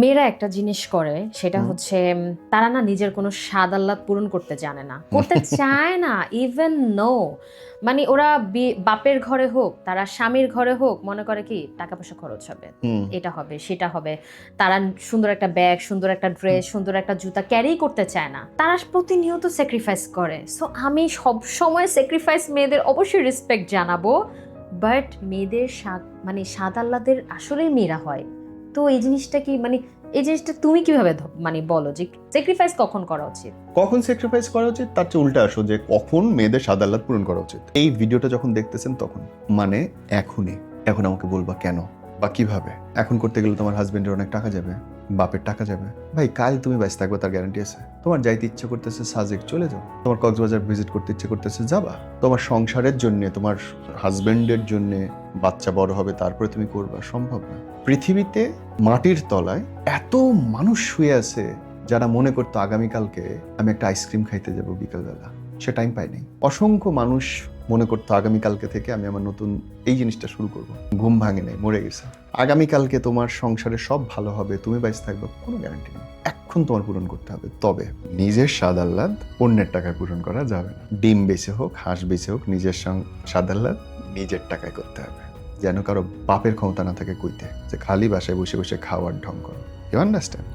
মেয়েরা একটা জিনিস করে, সেটা হচ্ছে তারা না নিজের কোনো স্বাদ আহ্লাদ পূরণ করতে জানে না, করতে চায় না ইভেন নো। মানে ওরা বাপের ঘরে হোক, তারা স্বামীর ঘরে হোক, মনে করে কি টাকা পয়সা খরচ হবে, এটা হবে সেটা হবে। তারা সুন্দর একটা ব্যাগ, সুন্দর একটা ড্রেস, সুন্দর একটা জুতা ক্যারি করতে চায় না, তারা প্রতিনিয়ত স্যাক্রিফাইস করে। সো আমি সব সময় স্যাক্রিফাইস মেয়েদের অবশ্যই রেসপেক্ট জানাবো, বাট মেয়েদের স্বাদ মানে স্বাদ আহ্লাদের আসলেই মেয়েরা হয়। তো এই জিনিসটা কি মানে এই জিনিসটা তুমি কিভাবে মানে বলো যে স্যাক্রিফাইস কখন করা উচিত? কখন স্যাক্রিফাইস করা উচিত তার চেয়ে উল্টা আসো, যে কখন মেয়েদের স্বাদ আহ্লাদ পূরণ করা উচিত। এই ভিডিওটা যখন দেখতেছেন তখন, মানে এখনই। এখন আমাকে বলবা কেন বা কিভাবে। এখন করতে গেলে তোমার হাজবেন্ডের অনেক টাকা যাবে, বাপের টাকা যাবে। ভাই কাল তুমি বাইসে থাকবে তার গ্যারান্টি আছে? তোমার যাইতে ইচ্ছে করতেছে সাজেক চলে যাও, তোমার কক্সবাজার ভিজিট করতে ইচ্ছে করতেছে যাবা, তোমার সংসারের জন্য, তোমার হাজবেন্ডের জন্য বাচ্চা বড় হবে তারপরে তুমি করবা, সম্ভব না। পৃথিবীতে মাটির তলায় এত মানুষ শুয়ে আছে যারা মনে করতো আগামীকালকে আমি একটা আইসক্রিম খাইতে যাব বিকালবেলা, সে টাইম পায়নি। অসংখ্য মানুষ মনে করতো আগামীকালকে থেকে আমি আমার নতুন এই জিনিসটা শুরু করব, ঘুম ভাঙে নাই, মরে গেছে। আগামীকালকে তোমার সংসারে সব ভালো হবে, তুমি বাইসে থাকবে, কোনো গ্যারান্টি নেই। এখন তোমার পূরণ করতে হবে, তবে নিজের স্বাদ আহ্লাদ অন্যের টাকায় পূরণ করা যাবে না। ডিম বেঁচে হোক, হাঁস বেঁচে হোক, নিজের স্বাদ আহ্লাদ নিজের টাকায় করতে হবে, যেন কারো বাপের ক্ষমতা না থাকে কইতে যে খালি বাসায় বসে বসে খাওয়ার ঢং করো। You understand?